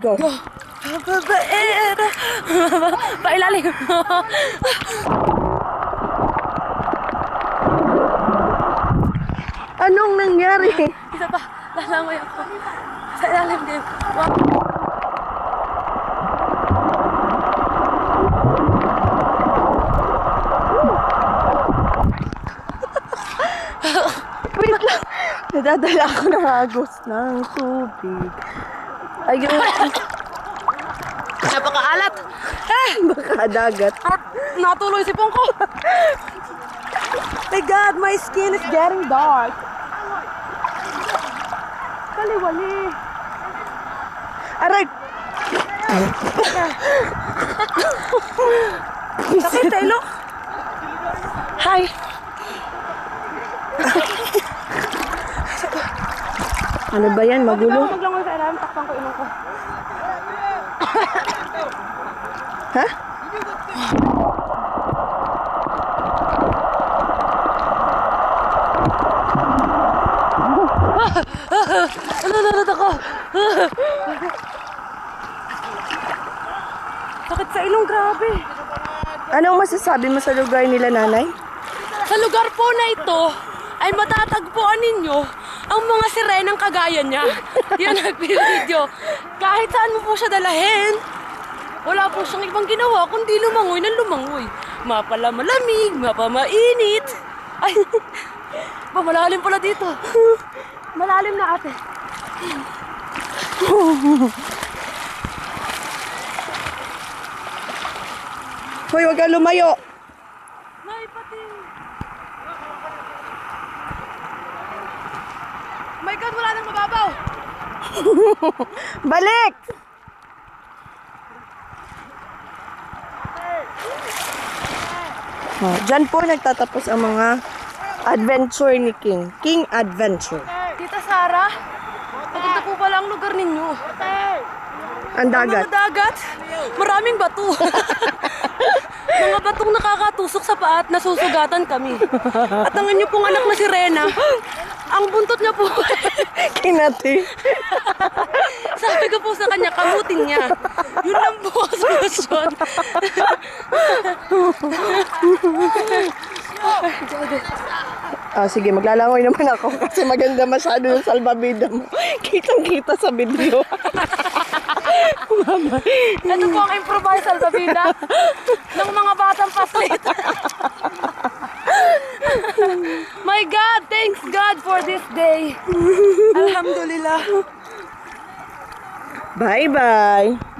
Go. Pailalim. Anong nangyari? Isa pa. Lalangoy ako. Sa ilalim din. Wow. Wait lang. Nadadala ako ng agos ng tubig. Ayun. Napakaalat. Baka dagat. At natuloy si Pongko. My God, my skin is getting dark. Kaliwali. Aray! Sakit, Telo. Hi! Ano ba yan? Magulo? Maglangoy sa ilalim, takpan ko ilong ko. Ha? Nananad ako. Sakit sa ilong, grabe. Anong masasabi mo sa lugar nila, nanay? Sa lugar po na ito, ay matatagpuan ninyo ang mga sirenang kagaya niya. Yan nagpipidyo. Kahit saan mo po siya dalahin, wala po siyang ibang ginawa kundi lumangoy na lumangoy. Mapala malamig, mapamainit. Ay, malalim pala dito. Malalim na, ate. Hoy, wag kang lumayo. Nay, pati. My God, wala nang mababaw. Balik! Diyan po nagtatapos ang mga adventure ni King. King Adventure. Tita Sara, maganda po pala ang lugar ninyo. Ang dagat. Ang mga dagat, maraming bato. Mga batong nakakatusok sa paa at nasusugatan kami. At ang inyo pong anak na si Rena, ang buntot niya po. Kinati. Sabi ko po sa kanya, kamutin niya. Yun lang po ang solusyon. Sige, maglalangoy naman ako kasi maganda masyado yung salbabida mo. Kitang-kita sa video. Ito po ang improvised salbabida ng mga batang paslit. My God, thanks God for this day. Alhamdulillah. Bye-bye.